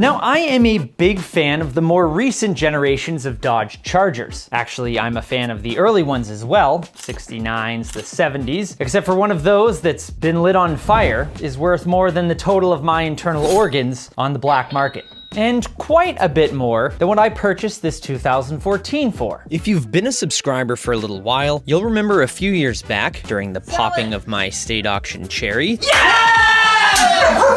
Now, I am a big fan of the more recent generations of Dodge Chargers. Actually, I'm a fan of the early ones as well, 69s, the 70s, except for one of those that's been lit on fire is worth more than the total of my internal organs on the black market. And quite a bit more than what I purchased this 2014 for. If you've been a subscriber for a little while, you'll remember a few years back during the popping of my state auction cherry.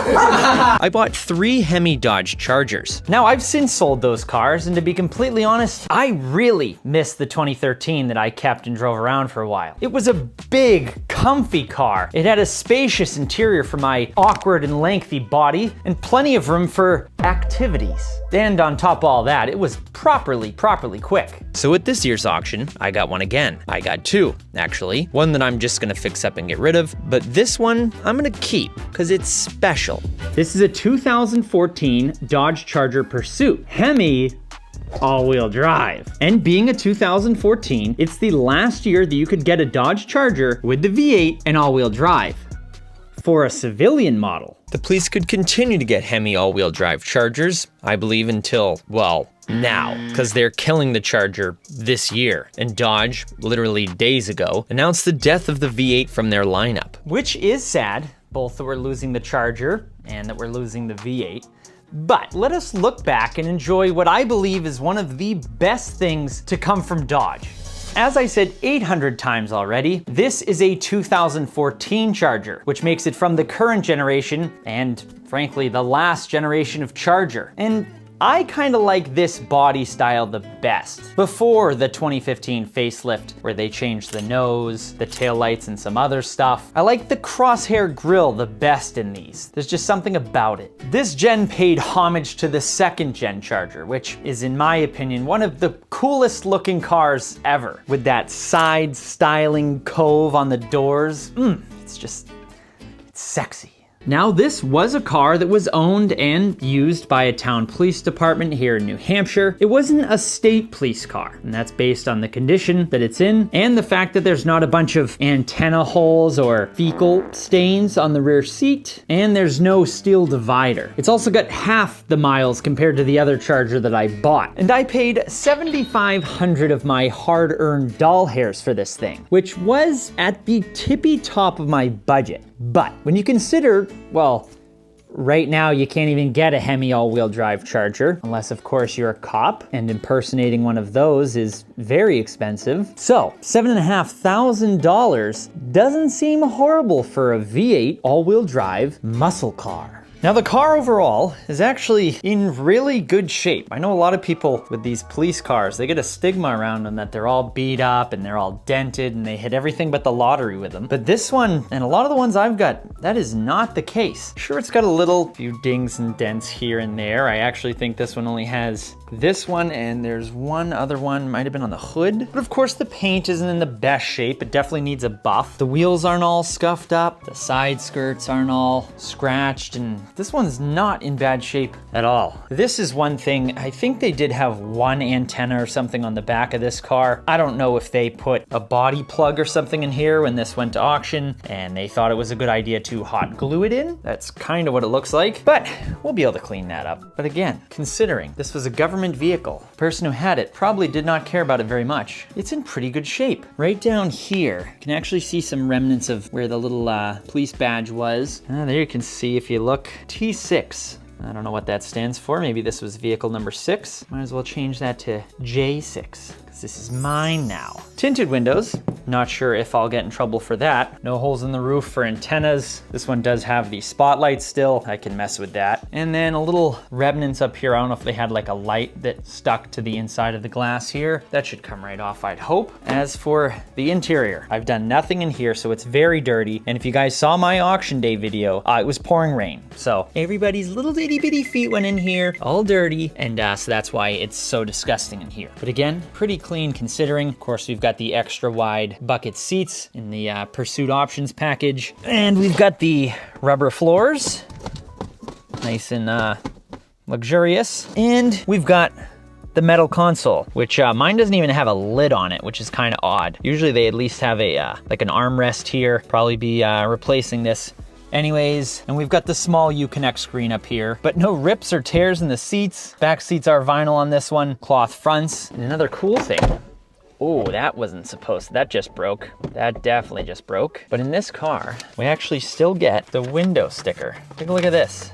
I bought 3 Hemi Dodge Chargers. Now, I've since sold those cars, and to be completely honest, I really missed the 2013 that I kept and drove around for a while. It was a big, comfy car. It had a spacious interior for my awkward and lengthy body, and plenty of room for activities. And on top of all that, it was properly quick. So at this year's auction, I got one again. I got 2, actually. One that I'm just gonna fix up and get rid of, but this one I'm gonna keep, because it's special. This is a 2014 Dodge Charger Pursuit, Hemi all-wheel drive. And being a 2014, it's the last year that you could get a Dodge Charger with the V8 and all-wheel drive for a civilian model. The police could continue to get Hemi all-wheel drive Chargers, I believe until, well, now, because they're killing the Charger this year. And Dodge, literally days ago, announced the death of the V8 from their lineup. Which is sad, both that we're losing the Charger and that we're losing the V8. But let us look back and enjoy what I believe is one of the best things to come from Dodge. As I said 800 times already, this is a 2014 Charger, which makes it from the current generation and, frankly, the last generation of Charger. And I kind of like this body style the best. Before the 2015 facelift, where they changed the nose, the taillights, and some other stuff, I like the crosshair grille the best in these. There's just something about it. This gen paid homage to the second gen Charger, which is, in my opinion, one of the coolest looking cars ever. With that side styling cove on the doors, it's sexy. Now, this was a car that was owned and used by a town police department here in New Hampshire. It wasn't a state police car, and that's based on the condition that it's in and the fact that there's not a bunch of antenna holes or fecal stains on the rear seat, and there's no steel divider. It's also got half the miles compared to the other Charger that I bought. And I paid $7,500 of my hard-earned doll hairs for this thing, which was at the tippy top of my budget. But when you consider, well, right now you can't even get a Hemi all-wheel drive Charger, unless of course you're a cop, and impersonating one of those is very expensive. So $7,500 doesn't seem horrible for a V8 all-wheel drive muscle car. Now, the car overall is actually in really good shape. I know a lot of people with these police cars, they get a stigma around them that they're all beat up and they're all dented and they hit everything but the lottery with them. But this one, and a lot of the ones I've got, that is not the case. Sure, it's got a little few dings and dents here and there. I actually think this one only has this one, and there's one other one, might have been on the hood. But of course, the paint isn't in the best shape. It definitely needs a buff. The wheels aren't all scuffed up. The side skirts aren't all scratched, and this one's not in bad shape at all. This is one thing, I think they did have one antenna or something on the back of this car. I don't know if they put a body plug or something in here when this went to auction, and they thought it was a good idea to hot glue it in. That's kind of what it looks like, but we'll be able to clean that up. But again, considering this was a government vehicle, the person who had it probably did not care about it very much. It's in pretty good shape. Right down here, you can actually see some remnants of where the little police badge was. There you can see, if you look, T6. I don't know what that stands for. Maybe this was vehicle number 6. Might as well change that to J6, because this is mine now. Tinted windows. Not sure if I'll get in trouble for that. No holes in the roof for antennas. This one does have the spotlight still. I can mess with that. And then a little remnants up here. I don't know if they had like a light that stuck to the inside of the glass here. That should come right off, I'd hope. As for the interior, I've done nothing in here, so it's very dirty. And if you guys saw my auction day video, it was pouring rain. So everybody's little itty bitty feet went in here, all dirty. And so that's why it's so disgusting in here. But again, pretty clean considering. Of course, we've got the extra wide bucket seats in the Pursuit options package. And we've got the rubber floors, nice and luxurious. And we've got the metal console, which mine doesn't even have a lid on it, which is kind of odd. Usually they at least have a like an armrest here. Probably be replacing this Anyways, and we've got the small Uconnect screen up here, but no rips or tears in the seats. Back seats are vinyl on this one, cloth fronts. And another cool thing, oh, that wasn't supposed to, that just broke. That definitely just broke. But in this car, we actually still get the window sticker. Take a look at this.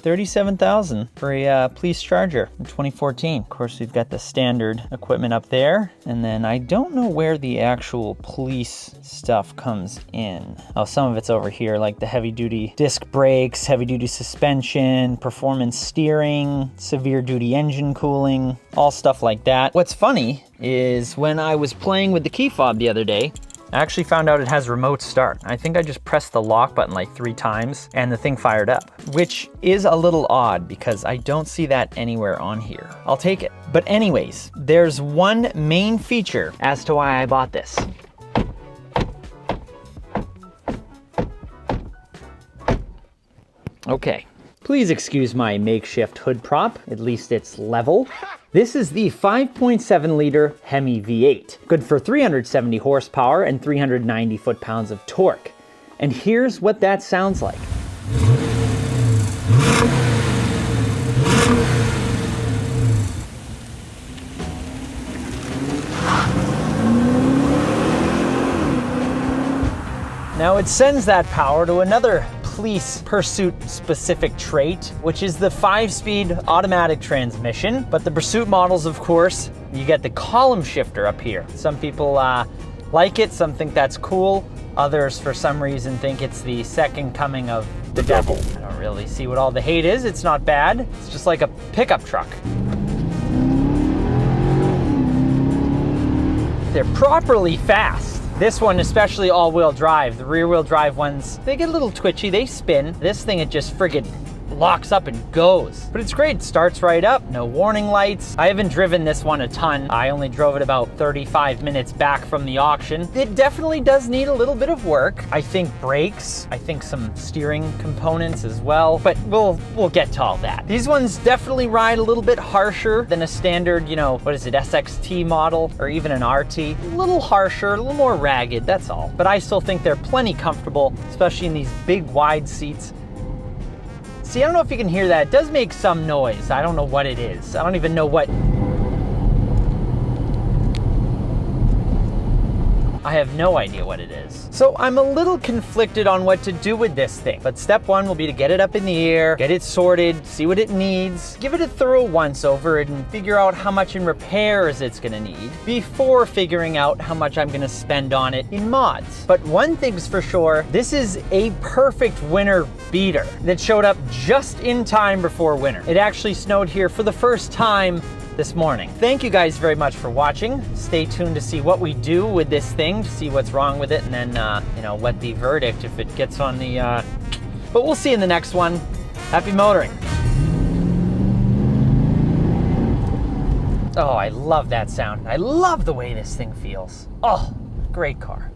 $37,000 for a police charger in 2014. Of course, we've got the standard equipment up there. And then I don't know where the actual police stuff comes in. Oh, some of it's over here, like the heavy duty disc brakes, heavy duty suspension, performance steering, severe duty engine cooling, all stuff like that. What's funny is when I was playing with the key fob the other day, I actually found out it has remote start. I think I just pressed the lock button like 3 times and the thing fired up, which is a little odd because I don't see that anywhere on here. I'll take it. But anyways, there's one main feature as to why I bought this. Okay, please excuse my makeshift hood prop, at least it's level. This is the 5.7 liter Hemi V8, good for 370 horsepower and 390 foot-pounds of torque. And here's what that sounds like. Now it sends that power to another police pursuit specific trait, which is the 5-speed automatic transmission. But the pursuit models, of course, you get the column shifter up here. Some people like it, some think that's cool. Others, for some reason, think it's the second coming of the devil. I don't really see what all the hate is. It's not bad. It's just like a pickup truck. They're properly fast. This one, especially all-wheel drive. The rear-wheel drive ones, they get a little twitchy, they spin. This thing, it just friggin' locks up and goes. But it's great, it starts right up, no warning lights. I haven't driven this one a ton. I only drove it about 35 minutes back from the auction. It definitely does need a little bit of work. I think brakes, I think some steering components as well, but we'll get to all that. These ones definitely ride a little bit harsher than a standard, you know, what is it, SXT model or even an RT. A little harsher, a little more ragged, that's all. But I still think they're plenty comfortable, especially in these big wide seats. See, I don't know if you can hear that. It does make some noise. I don't know what it is. I don't even know what. I have no idea what it is. So I'm a little conflicted on what to do with this thing. But step one will be to get it up in the air, get it sorted, see what it needs, give it a thorough once over and figure out how much in repairs it's gonna need before figuring out how much I'm gonna spend on it in mods. But one thing's for sure, this is a perfect winter beater that showed up just in time before winter. It actually snowed here for the first time this morning. Thank you guys very much for watching. Stay tuned to see what we do with this thing, to see what's wrong with it, and then, you know, what the verdict, if it gets on the, but we'll see in the next one. Happy motoring. Oh, I love that sound. I love the way this thing feels. Oh, great car.